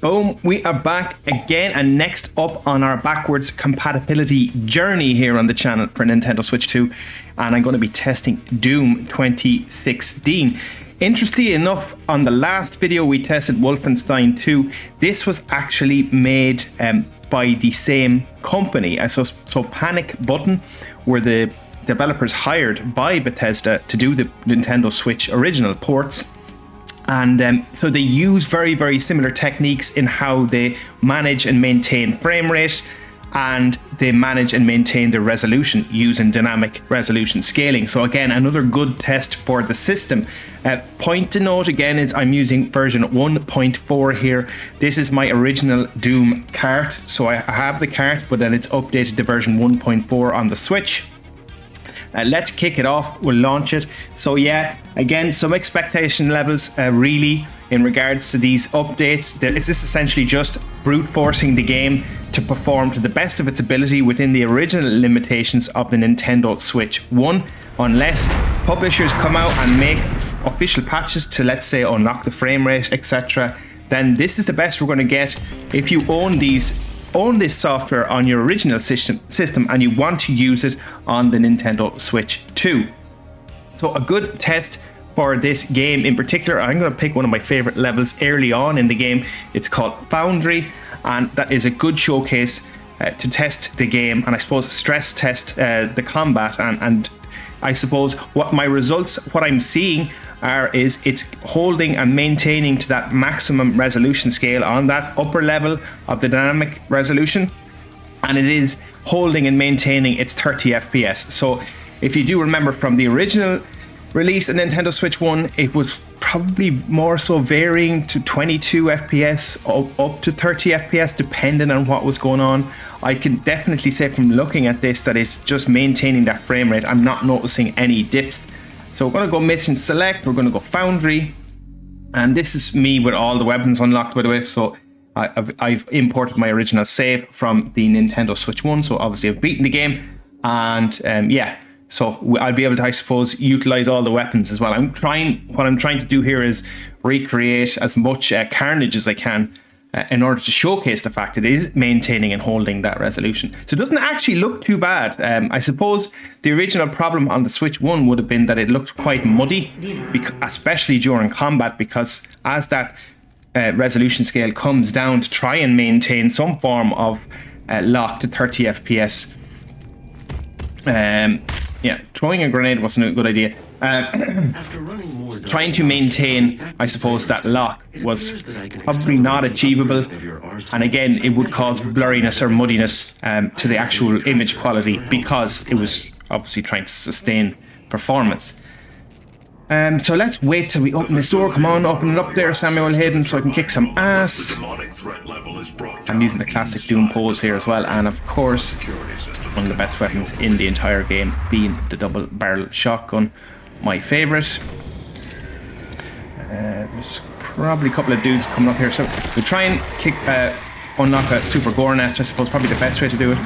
Boom, we are back again, and next up on our backwards compatibility journey here on the channel for Nintendo Switch 2, and I'm going to be testing Doom 2016. Interestingly enough, on the last video we tested Wolfenstein 2. This was actually made by the same company. So Panic Button were the developers hired by Bethesda to do the Nintendo Switch original ports. And so they use very, very similar techniques in how they manage and maintain frame rate, and they manage and maintain the resolution using dynamic resolution scaling. So again, another good test for the system. Point to note again is I'm using version 1.4 here. This is my original Doom cart. So I have the cart, but then it's updated to version 1.4 on the Switch. Let's kick it off. We'll launch it. So yeah, again, some expectation levels really in regards to these updates. It's essentially just brute forcing the game to perform to the best of its ability within the original limitations of the Nintendo Switch 1, unless publishers come out and make official patches to, let's say, unlock the frame rate, etc. Then this is the best we're going to get. If you own this software on your original system and you want to use it on the Nintendo Switch 2. So a good test for this game in particular, I'm going to pick one of my favorite levels early on in the game. It's called Foundry, and that is a good showcase to test the game, and I suppose stress test the combat, and I suppose what I'm seeing is it's holding and maintaining to that maximum resolution scale on that upper level of the dynamic resolution, and it is holding and maintaining its 30 FPS. So if you do remember from the original release of Nintendo Switch 1, it was probably more so varying to 22 FPS up to 30 FPS depending on what was going on. I can definitely say from looking at this that it's just maintaining that frame rate. I'm not noticing any dips. So we're going to go mission select, we're going to go Foundry, and this is me with all the weapons unlocked, by the way. So I've imported my original save from the Nintendo Switch 1, so obviously I've beaten the game, and yeah, so I'll be able to, I suppose, utilize all the weapons as well. What I'm trying to do here is recreate as much carnage as I can in order to showcase the fact it is maintaining and holding that resolution. So it doesn't actually look too bad. I suppose the original problem on the Switch 1 would have been that it looked quite muddy, especially during combat, because as that resolution scale comes down to try and maintain some form of lock to 30 FPS. Yeah, throwing a grenade wasn't a good idea. Trying to maintain, I suppose, that lock was probably not achievable, and again, it would cause blurriness or muddiness to the actual image quality, because it was obviously trying to sustain performance. So let's wait till we open this door. Come on, open it up there, Samuel Hayden, so I can kick some ass. I'm using the classic Doom pose here as well, and of course, one of the best weapons in the entire game being the double barrel shotgun, my favorite. There's probably a couple of dudes coming up here, so we'll try and unlock a super gore nest, I suppose, probably the best way to do it.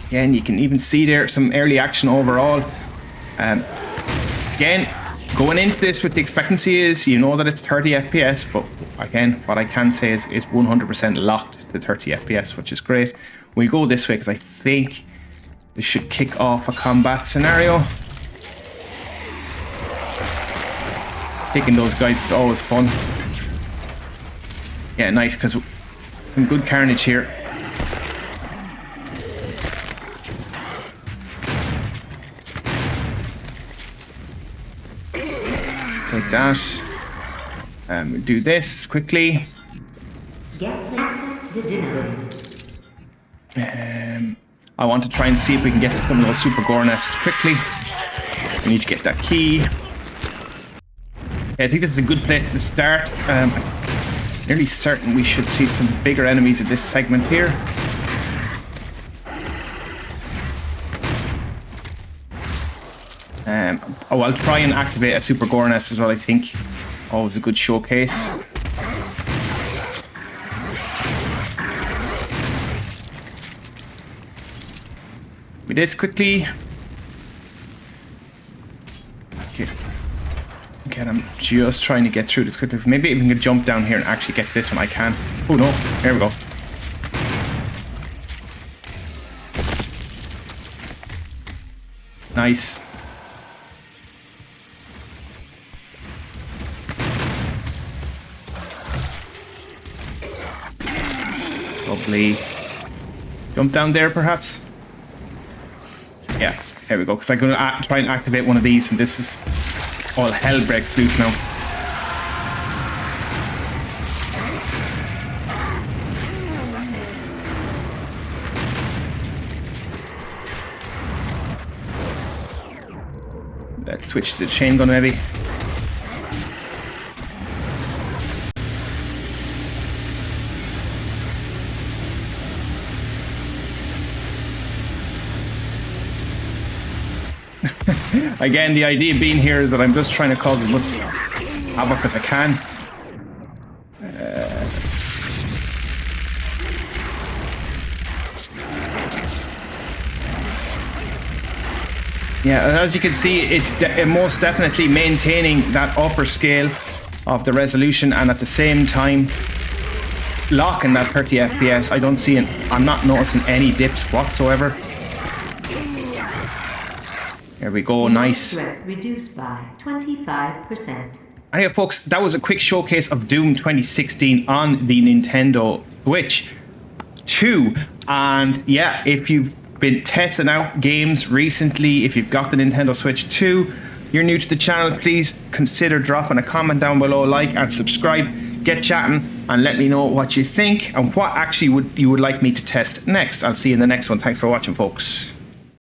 Again, you can even see there some early action overall. Again, going into this with the expectancy is, you know that it's 30 FPS, but again, what I can say is it's 100% locked to 30 FPS, which is great. We'll go this way because I think this should kick off a combat scenario. Taking those guys is always fun. Yeah, nice, because some good carnage here. Take that. We'll do this quickly. Gas access denied. I want to try and see if we can get to some of those super gore nests quickly. We need to get that key. Yeah, I think this is a good place to start. I'm nearly certain we should see some bigger enemies in this segment here. I'll try and activate a super gore nest as well, I think. Always a good showcase. With this quickly. Again, I'm just trying to get through this quickly. Maybe if we can jump down here and actually get to this one, I can. Oh no, there we go. Nice. Lovely. Jump down there, perhaps? Yeah, there we go. Because I'm going to try and activate one of these, and this is all hell breaks loose now. Let's switch to the chain gun, maybe. Again, the idea being here is that I'm just trying to cause as much havoc as I can. Yeah, as you can see, it's most definitely maintaining that upper scale of the resolution and at the same time locking that 30 FPS. I don't see I'm not noticing any dips whatsoever. There we go, nice. Threat reduced by 25%. Anyway, folks, that was a quick showcase of Doom 2016 on the Nintendo Switch 2. And yeah, if you've been testing out games recently, if you've got the Nintendo Switch 2, you're new to the channel, please consider dropping a comment down below, like and subscribe, get chatting and let me know what you think and what actually you would like me to test next. I'll see you in the next one. Thanks for watching, folks.